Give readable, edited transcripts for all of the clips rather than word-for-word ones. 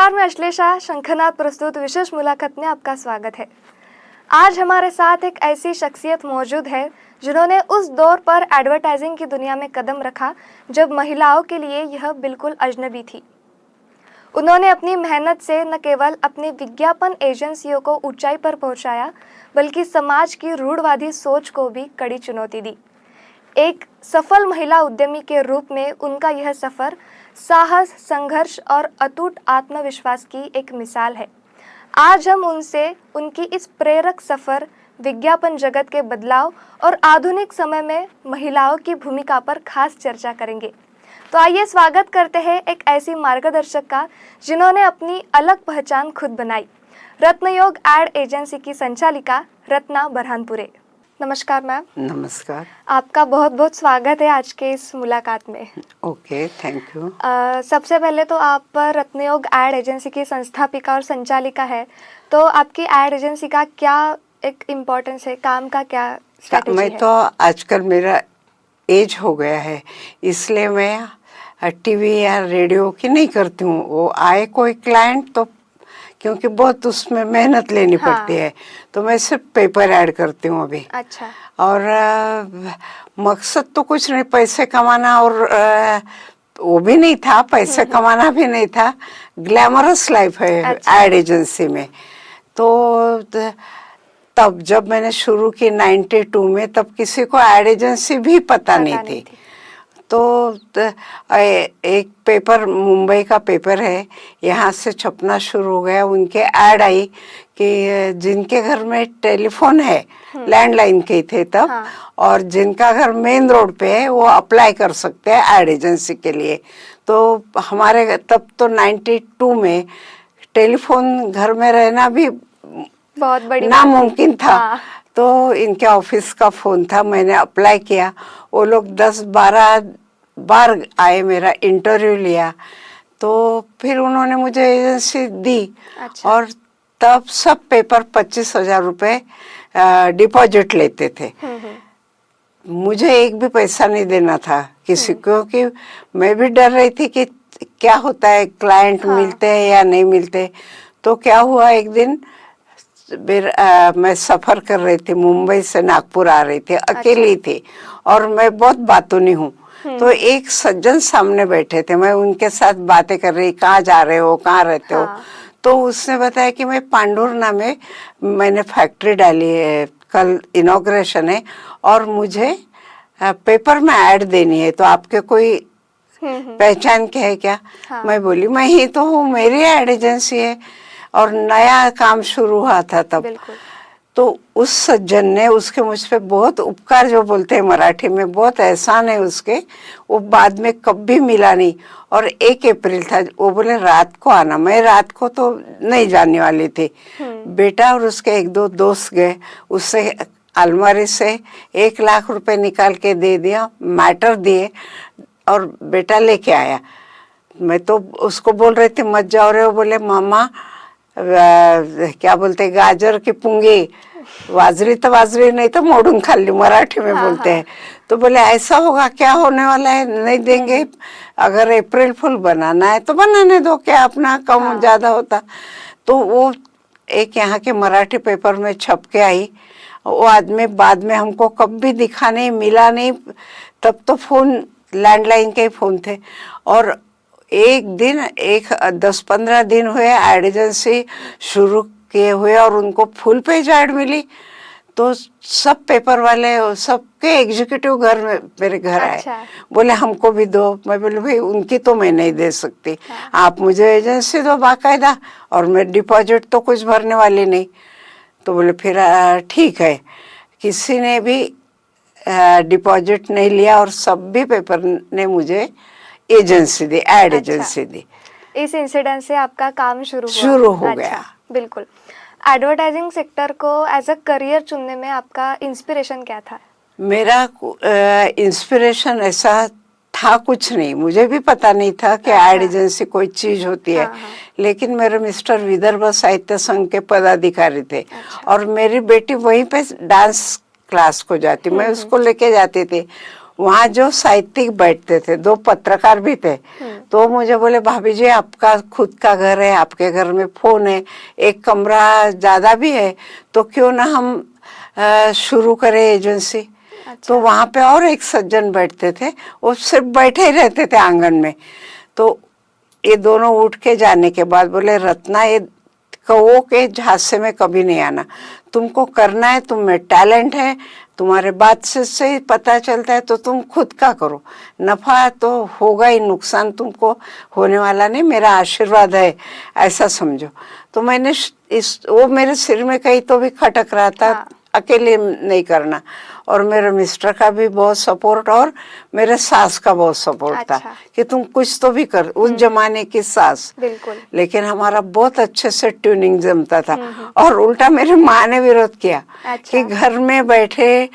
नमस्कार, मैं अश्लेषा शंखनाथ प्रस्तुत विशेष मुलाकात में आपका स्वागत है। आज हमारे साथ एक ऐसी शख्सियत मौजूद है जिन्होंने उस दौर पर एडवर्टाइजिंग की दुनिया में कदम रखा जब महिलाओं के लिए यह बिल्कुल अजनबी थी। उन्होंने अपनी मेहनत से न केवल अपनी विज्ञापन एजेंसियों को ऊंचाई पर पहुंचाया, बल्कि समाज की रूढ़वादी सोच को भी कड़ी चुनौती दी। एक सफल महिला उद्यमी के रूप में उनका यह सफ़र साहस, संघर्ष और अटूट आत्मविश्वास की एक मिसाल है। आज हम उनसे उनकी इस प्रेरक सफ़र, विज्ञापन जगत के बदलाव और आधुनिक समय में महिलाओं की भूमिका पर खास चर्चा करेंगे। तो आइए स्वागत करते हैं एक ऐसी मार्गदर्शक का जिन्होंने अपनी अलग पहचान खुद बनाई, रत्नयोग एड एजेंसी की संचालिका रत्ना बरहानपुरे। नमस्कार मैम। नमस्कार। आपका बहुत बहुत स्वागत है आज के इस मुलाकात में। Okay, thank you. सबसे पहले तो आप रत्नयोग एड एजेंसी की संस्थापिका और संचालिका है, तो आपकी एड एजेंसी का क्या एक इम्पोर्टेंस है, काम का क्या स्ट्रैटेजी है? मैं तो आजकल मेरा एज हो गया है, इसलिए मैं टीवी या रेडियो की नहीं करती हूँ। वो आए कोई क्लाइंट तो क्योंकि बहुत उसमें मेहनत लेनी पड़ती है, तो मैं सिर्फ पेपर ऐड करती हूँ अभी। अच्छा। और मकसद तो कुछ नहीं, पैसे कमाना, और वो भी नहीं था, पैसे कमाना भी नहीं था। ग्लैमरस लाइफ है एड एजेंसी में। तो तब जब मैंने शुरू की 92 में, तब किसी को एड एजेंसी भी पता नहीं थी। तो एक पेपर, मुंबई का पेपर है, यहाँ से छपना शुरू हो गया। उनके ऐड आई कि जिनके घर में टेलीफोन है, लैंडलाइन के थे तब, और जिनका घर मेन रोड पे है वो अप्लाई कर सकते हैं एड एजेंसी के लिए। तो हमारे तब तो 92 में टेलीफोन घर में रहना भी बहुत बड़ी नामुमकिन था। तो इनके ऑफिस का फ़ोन था, मैंने अप्लाई किया। वो लोग 10-12 बार आए, मेरा इंटरव्यू लिया, तो फिर उन्होंने मुझे एजेंसी दी। अच्छा। और तब सब पेपर 25,000 रुपये डिपॉजिट लेते थे। मुझे एक भी पैसा नहीं देना था किसी को, क्योंकि मैं भी डर रही थी कि क्या होता है, क्लाइंट मिलते हैं या नहीं मिलते। तो क्या हुआ, एक दिन मैं सफ़र कर रही थी, मुंबई से नागपुर आ रही थी, अकेली थी, और मैं बहुत बातूनी हूँ। तो एक सज्जन सामने बैठे थे, मैं उनके साथ बातें कर रही, कहाँ जा रहे हो, कहाँ रहते हो। तो उसने बताया कि मैं पांडुरना में मैंने फैक्ट्री डाली है, कल इनॉग्रेशन है, और मुझे पेपर में ऐड देनी है, तो आपके कोई पहचान के है क्या? मैं बोली, मैं ही तो हूँ, मेरी ऐड एजेंसी है, और नया काम शुरू हुआ था तब। तो उस सज्जन ने, उसके मुझ पे बहुत उपकार, जो बोलते हैं मराठी में, बहुत एहसान है उसके, वो बाद में कभी मिला नहीं। और 1 अप्रैल था, वो बोले रात को आना। मैं रात को तो नहीं जाने वाली थी। बेटा और उसके 1-2 दोस्त गए, उससे अलमारी से 1 लाख रुपए निकाल के दे दिया, मैटर दिए, और बेटा लेके आया। मैं तो उसको बोल रही थी मत जाओ रे, वो बोले मामा क्या बोलते, गाजर की पुंगी, वाजरी तो वाजरी, नहीं तो मोड़ून खाली, मराठी में बोलते हैं। तो बोले ऐसा होगा, क्या होने वाला है, नहीं देंगे, अगर अप्रैल फुल बनाना है तो बनाने दो, क्या अपना कम ज़्यादा होता। तो वो एक यहाँ के मराठी पेपर में छप के आई। वो आदमी बाद में हमको कभी दिखा नहीं, मिला नहीं। तब तो फ़ोन लैंडलाइन के ही फ़ोन थे। और एक दिन, 10-15 दिन हुए एड एजेंसी शुरू किए हुए, और उनको फुल पेज ऐड मिली। तो सब पेपर वाले, सबके एग्जीक्यूटिव घर में मेरे घर आए। बोले हमको भी दो। मैं बोले भाई उनकी तो मैं नहीं दे सकती, आप मुझे एजेंसी दो बाकायदा, और मैं डिपॉजिट तो कुछ भरने वाली नहीं। तो बोले फिर ठीक है। किसी ने भी डिपॉजिट नहीं लिया, और सब भी पेपर ने मुझे एजेंसी दी, एड एजेंसी दी। इस इंसिडेंट से आपका काम शुरू हो गया। बिल्कुल। एडवर्टाइजिंग सेक्टर को एज अ करियर चुनने में आपका इंस्पिरेशन क्या था? मेरा इंस्पिरेशन ऐसा था कुछ नहीं, मुझे भी पता नहीं था कि एड एजेंसी कोई चीज होती है। लेकिन मेरे मिस्टर विदर्भ साहित्य संघ के पदाधिकारी थे, और मेरी बेटी वहीं पे डांस क्लास को जाती, मैं उसको लेके जाती थी। वहाँ जो साहित्यिक बैठते थे, 2 पत्रकार भी थे, तो मुझे बोले भाभी जी आपका खुद का घर है, आपके घर में फोन है, एक कमरा ज्यादा भी है, तो क्यों ना हम शुरू करें एजेंसी। तो वहाँ पे और एक सज्जन बैठते थे, वो सिर्फ बैठे ही रहते थे आंगन में। तो ये दोनों उठ के जाने के बाद बोले रत्ना ये कौओं के झांसे में कभी नहीं आना, तुमको करना है, तुम में टैलेंट है, तुम्हारे बात से ही पता चलता है, तो तुम खुद का करो, नफा तो होगा ही, नुकसान तुमको होने वाला नहीं, मेरा आशीर्वाद है ऐसा समझो। तो मैंने वो मेरे सिर में कहीं तो भी खटक रहा था, अकेले नहीं करना, और मेरे मिस्टर का भी बहुत सपोर्ट और मेरे सास का बहुत सपोर्ट था कि तुम कुछ तो भी कर। उस जमाने की सास, बिल्कुल। लेकिन हमारा बहुत अच्छे से ट्यूनिंग जमता था। और उल्टा मेरी माँ ने विरोध किया कि घर में बैठे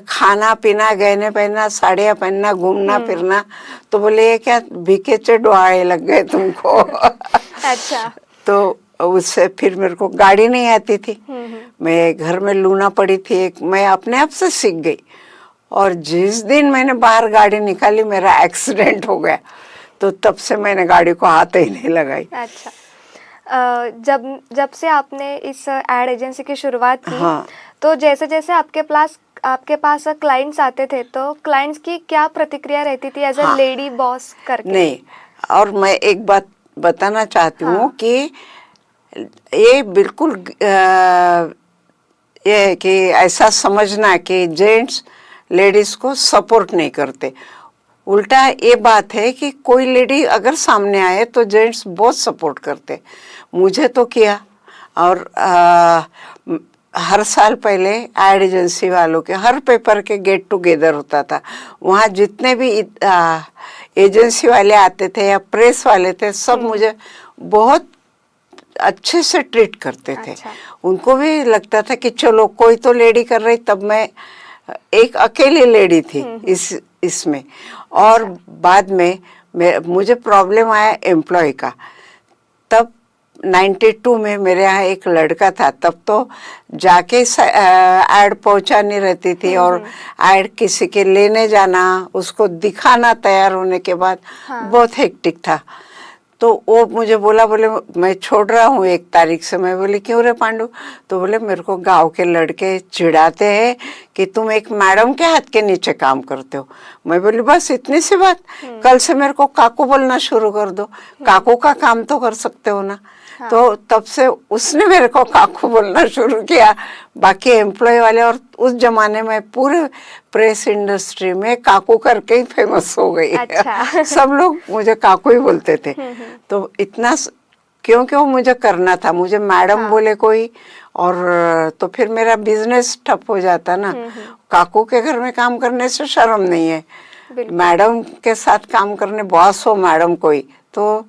खाना पीना, गहने पहनना, साड़ियाँ पहनना, घूमना फिरना, तो बोले ये क्या भीखे डुआए लग गए तुमको। अच्छा। तो उससे फिर मेरे को गाड़ी नहीं आती थी, मैं घर में लूना पड़ी थी एक, मैं अपने आप से सीख गई। और जिस दिन मैंने बाहर गाड़ी निकाली मेरा एक्सीडेंट हो गया, तो तब से मैंने गाड़ी को हाथ ही नहीं लगाई। अच्छा। जब से आपने इस एड एजेंसी की शुरुआत की, हाँ। तो जैसे जैसे आपके पास क्लाइंट्स आते थे, तो क्लाइंट्स की क्या प्रतिक्रिया रहती थी एज अ लेडी बॉस करके? नहीं, और मैं एक बात बताना चाहती हूँ कि ये बिल्कुल ये है कि ऐसा समझना कि जेंट्स लेडीज को सपोर्ट नहीं करते। उल्टा ये बात है कि कोई लेडी अगर सामने आए तो जेंट्स बहुत सपोर्ट करते। मुझे तो किया। और हर साल पहले एड एजेंसी वालों के हर पेपर के गेट टुगेदर होता था, वहाँ जितने भी एजेंसी वाले आते थे या प्रेस वाले थे, सब मुझे बहुत अच्छे से ट्रीट करते थे। उनको भी लगता था कि चलो कोई तो लेडी कर रही, तब मैं एक अकेली लेडी थी इसमें। और बाद में मुझे प्रॉब्लम आया एम्प्लॉय का। तब 92 में मेरे यहाँ एक लड़का था, तब तो जाके ऐड पहुंचानी रहती थी, और ऐड किसी के लेने जाना, उसको दिखाना तैयार होने के बाद, बहुत हेक्टिक था। तो वो मुझे बोले मैं छोड़ रहा हूँ 1 तारीख से। मैं बोली क्यों रे पांडु? तो बोले मेरे को गांव के लड़के चिढ़ाते हैं कि तुम एक मैडम के हाथ के नीचे काम करते हो। मैं बोली बस इतनी सी बात, कल से मेरे को काकू बोलना शुरू कर दो, काकू का काम तो कर सकते हो ना। तो तब से उसने मेरे को काकू बोलना शुरू किया। बाकी एम्प्लॉय वाले, और उस जमाने में पूरे प्रेस इंडस्ट्री में काकू करके ही फेमस हो गई। अच्छा। सब लोग मुझे काकू ही बोलते थे। तो इतना क्योंकि वो मुझे करना था, मुझे मैडम बोले कोई, और तो फिर मेरा बिजनेस ठप हो जाता ना। काकू के घर में काम करने से शर्म नहीं है, मैडम के साथ काम करने, बॉस हो मैडम कोई, तो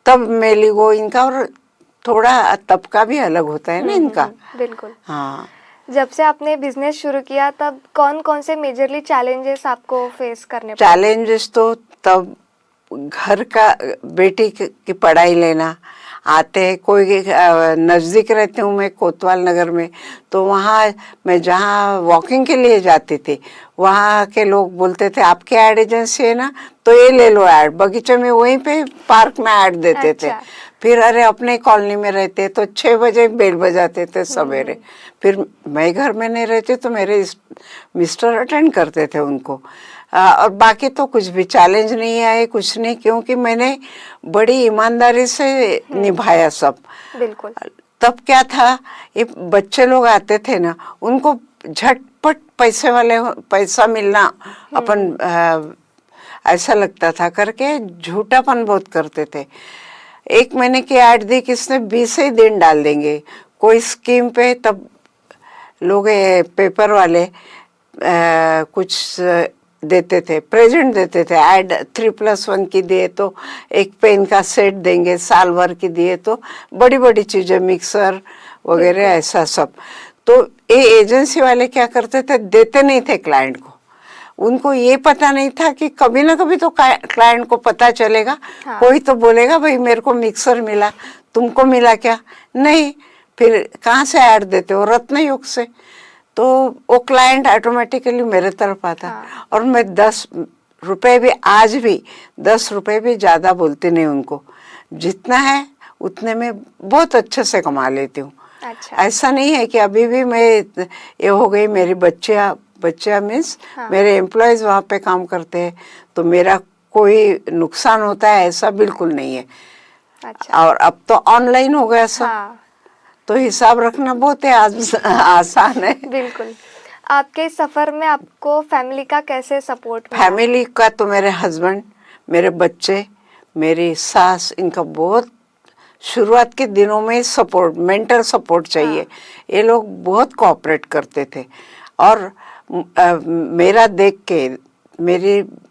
तब मेली वो इनका, और थोड़ा तबका भी अलग होता है ना इनका। बिल्कुल। हाँ। जब से आपने बिजनेस शुरू किया, तब कौन कौन से मेजरली चैलेंजेस आपको फेस करने पड़े? चैलेंजेस तो तब घर का, बेटी की पढ़ाई लेना, आते हैं कोई नज़दीक रहती हूँ मैं कोतवाल नगर में, तो वहाँ मैं जहाँ वॉकिंग के लिए जाती थी, वहाँ के लोग बोलते थे आपके ऐड एजेंसी है ना, तो ये ले लो ऐड। बगीचे में वहीं पे पार्क में ऐड देते थे। फिर अरे अपने कॉलोनी में रहते तो 6 बजे बेल बजाते थे सवेरे। फिर मैं घर में नहीं रहती तो मेरे मिस्टर अटेंड करते थे उनको। और बाकी तो कुछ भी चैलेंज नहीं आए, कुछ नहीं, क्योंकि मैंने बड़ी ईमानदारी से निभाया सब। बिल्कुल। तब क्या था, ये बच्चे लोग आते थे ना, उनको झटपट पैसा मिलना, अपन ऐसा लगता था करके झूठापन बहुत करते थे। 1 महीने की ऐड दी किसने, 20 ही दिन डाल देंगे कोई स्कीम पे। तब लोग पेपर वाले कुछ देते थे, प्रेजेंट देते थे। ऐड 3+1 की दिए तो एक पेन का सेट देंगे, साल भर की दिए तो बड़ी बड़ी चीजें, मिक्सर वगैरह, ऐसा सब। तो ये एजेंसी वाले क्या करते थे, देते नहीं थे क्लाइंट को। उनको ये पता नहीं था कि कभी ना कभी तो क्लाइंट को पता चलेगा। कोई तो बोलेगा भाई मेरे को मिक्सर मिला, तुमको मिला क्या? नहीं। फिर कहाँ से ऐड देते हो? रत्नयुग से। तो वो क्लाइंट ऑटोमेटिकली मेरे तरफ आता। हाँ। और मैं 10 रुपए भी, आज भी 10 रुपए भी ज़्यादा बोलती नहीं उनको, जितना है उतने में बहुत अच्छे से कमा लेती हूँ। अच्छा। ऐसा नहीं है कि अभी भी मैं ये हो गई, मेरी बच्चियाँ मीन्स हाँ। मेरे एम्प्लॉयज़ वहाँ पे काम करते हैं तो मेरा कोई नुकसान होता है, ऐसा बिल्कुल नहीं है। अच्छा। और अब तो ऑनलाइन हो गया सब, हाँ, तो हिसाब रखना बहुत है आसान है। बिल्कुल। आपके इस सफर में आपको फैमिली का कैसे सपोर्ट मिला? फैमिली का तो मेरे हस्बैंड, मेरे बच्चे, मेरी सास, इनका बहुत शुरुआत के दिनों में सपोर्ट, मेंटल सपोर्ट चाहिए। हाँ। ये लोग बहुत कोऑपरेट करते थे। और मेरा देख के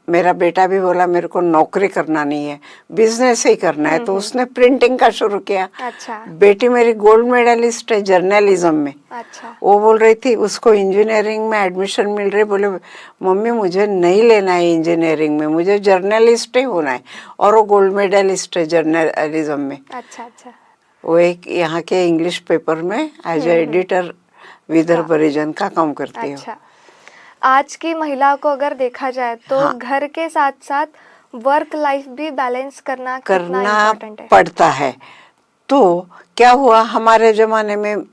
मेरा बेटा भी बोला मेरे को नौकरी करना नहीं है, बिजनेस ही करना है, तो उसने प्रिंटिंग का शुरू किया। अच्छा। बेटी मेरी गोल्ड मेडलिस्ट है जर्नलिज्म में। अच्छा। वो बोल रही थी उसको इंजीनियरिंग में एडमिशन मिल रही, बोले मम्मी मुझे नहीं लेना है इंजीनियरिंग में, मुझे जर्नलिस्ट ही होना है। और वो गोल्ड मेडलिस्ट है जर्नलिज्म में। अच्छा। अच्छा। वो एक यहाँ के इंग्लिश पेपर में as a editor Vidarbha region का काम करती है। अच्छा। आज की महिला को अगर देखा जाए तो हाँ। घर के साथ साथ वर्क लाइफ भी बैलेंस करना कितना इम्पोर्टेंट है? पड़ता है। तो क्या हुआ हमारे जमाने में,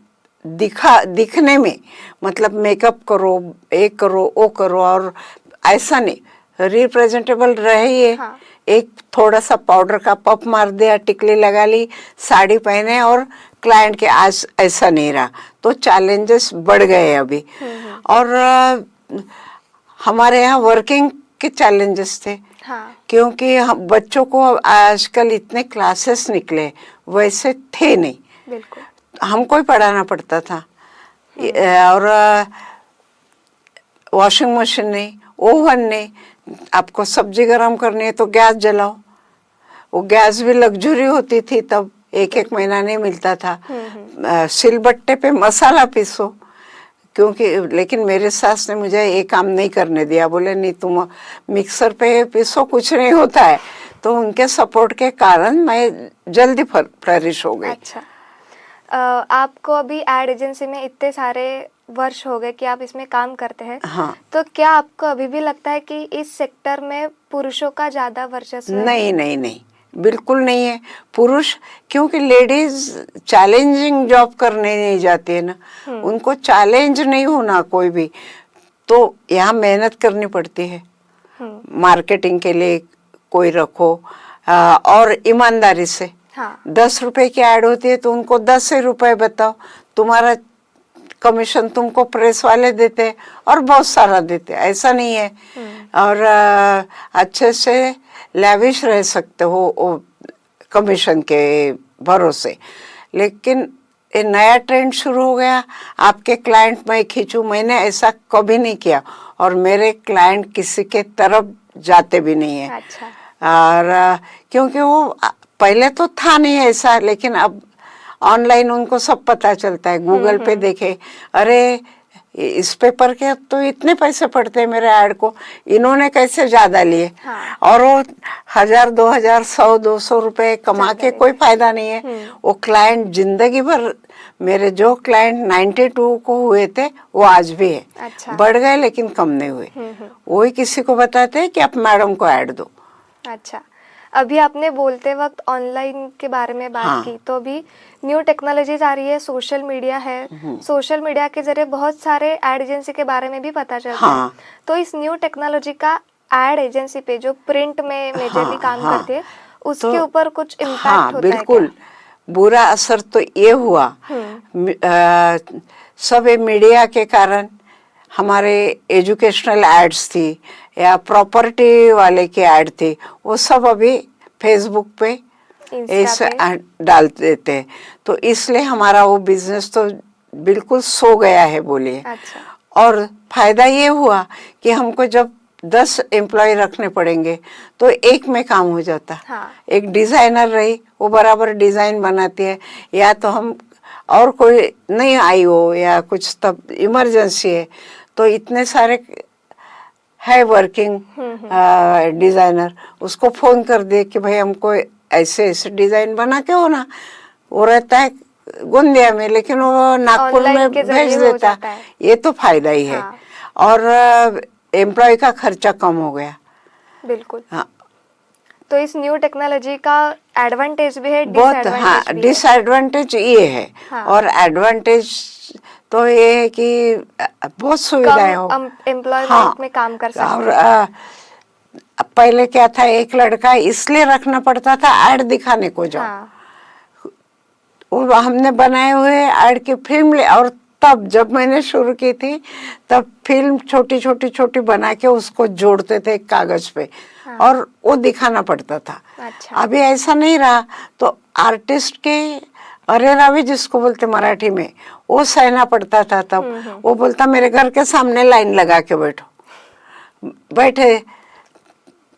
दिखने में मतलब मेकअप करो, एक करो, वो करो, और ऐसा नहीं, रिप्रेजेंटेबल रहिए। हाँ। एक थोड़ा सा पाउडर का पफ मार दिया, टिकली लगा ली, साड़ी पहने और क्लाइंट के, आज ऐसा नहीं रहा। तो चैलेंजेस बढ़ गए अभी। और हमारे यहाँ वर्किंग के चैलेंजेस थे। हाँ। क्योंकि हम बच्चों को आजकल इतने क्लासेस निकले, वैसे थे नहीं, बिल्कुल। हमको ही पढ़ाना पड़ता था। और वॉशिंग मशीन नहीं, ओवन नहीं, आपको सब्जी गरम करनी है तो गैस जलाओ। वो गैस भी लग्जरी होती थी तब, एक महीना नहीं मिलता था। सिलबट्टे पे मसाला पीसो, क्योंकि लेकिन मेरे सास ने मुझे ये काम नहीं करने दिया, बोले नहीं तुम मिक्सर पे पीसो, कुछ नहीं होता है। तो उनके सपोर्ट के कारण मैं जल्दी फ्लरिश हो गई। अच्छा। आपको अभी एड एजेंसी में इतने सारे वर्ष हो गए कि आप इसमें काम करते हैं। हाँ। तो क्या आपको अभी भी लगता है कि इस सेक्टर में पुरुषों का ज्यादा वर्चस्व है? नहीं नहीं नहीं, बिल्कुल नहीं है। पुरुष, क्योंकि लेडीज चैलेंजिंग जॉब करने नहीं जाती है ना, उनको चैलेंज नहीं होना कोई भी, तो यहाँ मेहनत करनी पड़ती है। मार्केटिंग के लिए कोई रखो, और ईमानदारी से। हाँ। 10 रुपए की ऐड होती है तो उनको 10 ही रुपए बताओ, तुम्हारा कमीशन तुमको प्रेस वाले देते हैं और बहुत सारा देते हैं, ऐसा नहीं है। और अच्छे से लैविश रह सकते हो कमीशन के भरोसे। लेकिन ये नया ट्रेंड शुरू हो गया, आपके क्लाइंट मैं खींचूं, मैंने ऐसा कभी नहीं किया, और मेरे क्लाइंट किसी के तरफ जाते भी नहीं है। अच्छा। और क्योंकि वो पहले तो था नहीं ऐसा, लेकिन अब ऑनलाइन उनको सब पता चलता है, गूगल पे देखे, अरे इस पेपर के तो इतने पैसे पड़ते हैं मेरे ऐड को, इन्होंने कैसे ज्यादा लिए। हाँ। और वो 1000, 2000, 100-200 रुपए कमा के कोई फायदा नहीं है। वो क्लाइंट जिंदगी भर, मेरे जो क्लाइंट 92 को हुए थे वो आज भी है। अच्छा। बढ़ गए लेकिन कम नहीं हुए। वही किसी को बताते हैं कि आप मैडम को ऐड दो। अच्छा। अभी आपने बोलते वक्त ऑनलाइन के बारे में बात हाँ। की, तो अभी न्यू टेक्नोलॉजीज आ रही है, सोशल मीडिया है। सोशल मीडिया के जरिए बहुत सारे एड एजेंसी के बारे में भी पता चलता हाँ। है। तो इस न्यू टेक्नोलॉजी का एड एजेंसी पे जो प्रिंट में मेजरली काम हाँ। करती है, उसके तो ऊपर कुछ इम्पैक्ट हाँ, होता बिल्कुल है क्या? बुरा असर तो ये हुआ, सब ये मीडिया के कारण। हमारे एजुकेशनल एड्स थी या प्रॉपर्टी वाले की ऐड थी, वो सब अभी फेसबुक पे ऐसे डाल देते हैं, तो इसलिए हमारा वो बिजनेस तो बिल्कुल सो गया है बोलिए। अच्छा। और फायदा ये हुआ कि हमको जब 10 एम्प्लॉय रखने पड़ेंगे तो एक में काम हो जाता। हाँ। एक डिजाइनर रही, वो बराबर डिजाइन बनाती है, या तो हम और कोई नहीं आई हो या कुछ तब इमरजेंसी है, तो इतने सारे है वर्किंग डिजाइनर, उसको फोन कर दे कि भाई हमको ऐसे ऐसे डिजाइन बना के हो ना, वो रहता है गोंदिया में, लेकिन वो नागपुर Online में के जरिए भेज हो देता। जाता है। ये तो फायदा ही है। हाँ। और एम्प्लॉय का खर्चा कम हो गया। बिल्कुल। हाँ, तो इस न्यू टेक्नोलॉजी का एडवांटेज भी है, बहुत। हाँ, डिसएडवांटेज भी है। डिसएडवांटेज ये है। हाँ। और एडवांटेज तो ये है कि बहुत सुविधाएं हो। कम एम्प्लॉयमेंट हाँ, में काम कर सकते और हैं। पहले क्या था, एक लड़का इसलिए रखना पड़ता था ऐड दिखाने को जाओ। हाँ। वो हमने बनाए हुए ऐड की फिल्म और तब जब मैंने शुरू की थी तब फिल्म छोटी छोटी छोटी बना के उसको जोड़ते थे कागज पे। हाँ। और वो दिखाना पड़ता था। अच्छा। अभी ऐसा नहीं रहा। तो आर्टिस्ट के अरे रावी जिसको बोलते मराठी में, वो सहना पड़ता था तब। वो बोलता मेरे घर के सामने लाइन लगा के बैठे,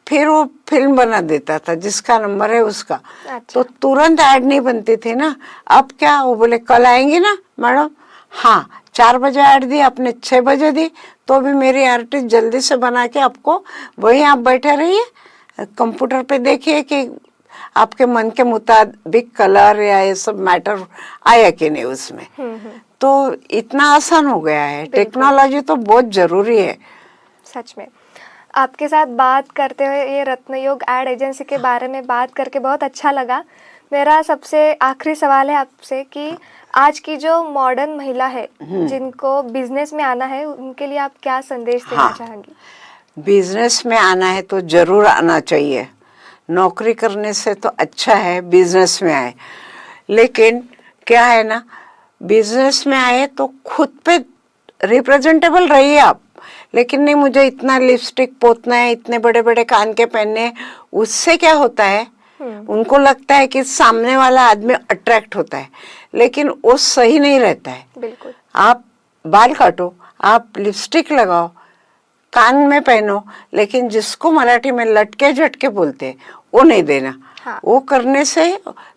फिर वो फिल्म बना देता था, जिसका नंबर है उसका। अच्छा। तो तुरंत ऐड नहीं बनती थी ना। अब क्या, वो बोले कल आएंगी ना मैडम? हाँ, 4 बजे ऐड दी, आपने 6 बजे दी, तो भी मेरी आर्टिस्ट जल्दी से बना के आपको, वहीं आप बैठे रहिए कंप्यूटर पे, देखिए कि आपके मन के मुताबिक कलर या ये सब मैटर आया कि नहीं उसमें। तो इतना आसान हो गया है। टेक्नोलॉजी तो बहुत जरूरी है। सच में आपके साथ बात करते हुए, ये रत्नयोग एड एजेंसी के बारे में बात करके बहुत अच्छा लगा। मेरा सबसे आखिरी सवाल है आपसे कि आज की जो मॉडर्न महिला है जिनको बिजनेस में आना है, उनके लिए आप क्या संदेश देना चाहेंगी? बिजनेस में आना है तो जरूर आना चाहिए। नौकरी करने से तो अच्छा है बिजनेस में आए। लेकिन क्या है ना, बिजनेस में आए तो खुद पे रिप्रेजेंटेबल रहिए आप। लेकिन नहीं, मुझे इतना लिपस्टिक पोतना है, इतने बड़े बड़े कान के पहनने हैं, उससे क्या होता है, उनको लगता है कि सामने वाला आदमी अट्रैक्ट होता है, लेकिन वो सही नहीं रहता है। बिल्कुल। आप बाल काटो, आप लिपस्टिक लगाओ, कान में पहनो, लेकिन जिसको मराठी में लटके झटके बोलते हैं वो नहीं देना। हाँ। वो करने से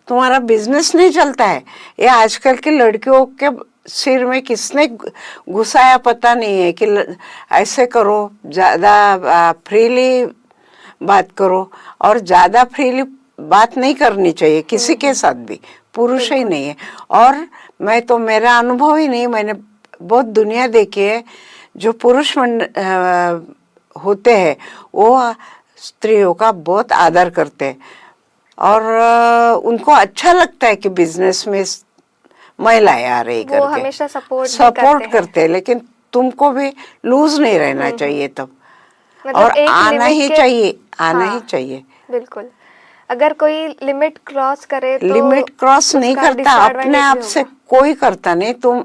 तुम्हारा बिजनेस नहीं चलता है। ये आजकल की लड़कियों के सिर में किसने घुसाया पता नहीं है कि ऐसे करो, ज़्यादा फ्रीली बात करो। और ज़्यादा फ्रीली बात नहीं करनी चाहिए किसी के साथ भी, पुरुष ही नहीं है। और मैं तो, मेरा अनुभव ही नहीं, मैंने बहुत दुनिया देखी है। जो पुरुष होते हैं वो स्त्रियों का बहुत आदर करते हैं और उनको अच्छा लगता है कि बिजनेस में महिलाएं आ रही करके, वो हमेशा सपोर्ट करते हैं। लेकिन तुमको भी लूज नहीं रहना चाहिए तब। मतलब और आना ही चाहिए, आना ही हाँ, चाहिए। बिल्कुल। अगर कोई लिमिट क्रॉस करे तो लिमिट क्रॉस नहीं करता, अपने आप से कोई करता नहीं। तुम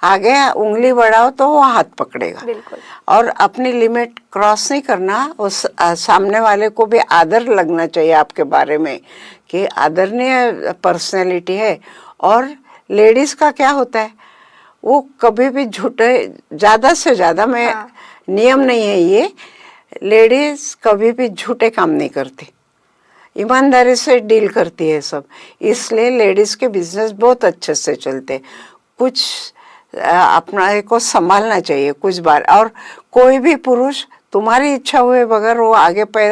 आगे उंगली बढ़ाओ तो वो हाथ पकड़ेगा। बिल्कुल। और अपनी लिमिट क्रॉस नहीं करना। उस सामने वाले को भी आदर लगना चाहिए आपके बारे में कि आदरणीय पर्सनैलिटी है। और लेडीज का क्या होता है, वो कभी भी झूठे, ज़्यादा से ज़्यादा, मैं नियम नहीं है ये, लेडीज कभी भी झूठे काम नहीं करती, ईमानदारी से डील करती है सब। इसलिए लेडीज के बिजनेस बहुत अच्छे से चलते। कुछ अपना को संभालना चाहिए कुछ बार। और कोई भी पुरुष तुम्हारी इच्छा हुए बगैर वो आगे पे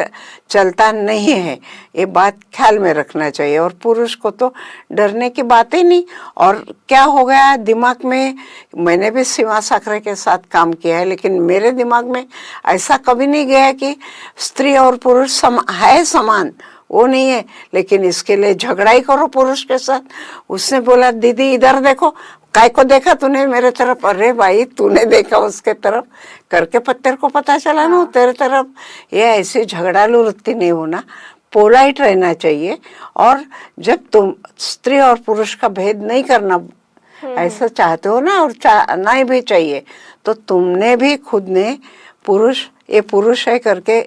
चलता नहीं है, ये बात ख्याल में रखना चाहिए। और पुरुष को तो डरने की बात ही नहीं। और क्या हो गया दिमाग में, मैंने भी सीमा साकरे के साथ काम किया है, लेकिन मेरे दिमाग में ऐसा कभी नहीं गया कि स्त्री और पुरुष है समान, वो नहीं है। लेकिन इसके लिए झगड़ा ही करो पुरुष के साथ। उसने बोला दीदी इधर देखो, काय को देखा तूने मेरे तरफ? अरे भाई तूने देखा उसके तरफ करके तेरे को पता चला ना तेरे तरफ। ये ऐसे झगड़ालू वृत्ति नहीं होना, पोलाइट रहना चाहिए। और जब तुम स्त्री और पुरुष का भेद नहीं करना ऐसा चाहते हो ना, और चाहना भी चाहिए, तो तुमने भी खुद ने पुरुष, ये पुरुष है करके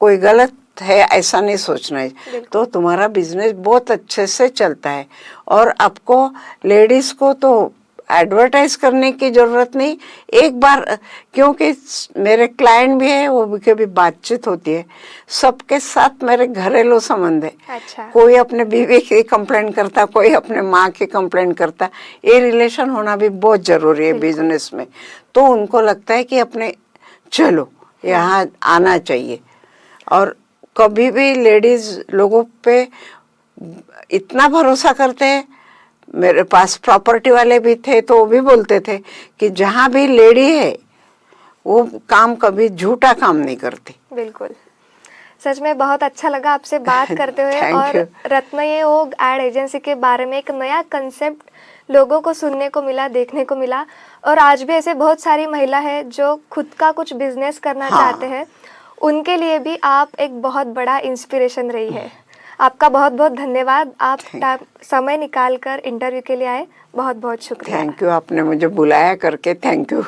कोई गलत है ऐसा नहीं सोचना है। तो तुम्हारा बिजनेस बहुत अच्छे से चलता है। और आपको लेडीज को तो एडवर्टाइज करने की जरूरत नहीं। एक बार, क्योंकि मेरे क्लाइंट भी है, वो भी कभी बातचीत होती है, सबके साथ मेरे घरेलू संबंध है। अच्छा। कोई अपने बीवी की कंप्लेंट करता, कोई अपने माँ की कंप्लेंट करता। ये रिलेशन होना भी बहुत जरूरी है बिजनेस में। तो उनको लगता है कि अपने चलो यहाँ आना चाहिए। और कभी भी लेडीज लोगों पे इतना भरोसा करते हैं, मेरे पास प्रॉपर्टी वाले भी थे तो वो भी बोलते थे कि जहाँ भी लेडी है वो काम कभी झूठा काम नहीं करती। बिल्कुल, सच में बहुत अच्छा लगा आपसे बात करते हुए। Thank और you. रत्नयोग एड एजेंसी के बारे में एक नया कंसेप्ट लोगों को सुनने को मिला, देखने को मिला। और आज भी ऐसे बहुत सारी महिला है जो खुद का कुछ बिजनेस करना चाहते हैं, उनके लिए भी आप एक बहुत बड़ा इंस्पिरेशन रही है। आपका बहुत बहुत धन्यवाद, आप समय निकाल कर इंटरव्यू के लिए आए, बहुत बहुत शुक्रिया। थैंक यू, आपने मुझे बुलाया करके, थैंक यू।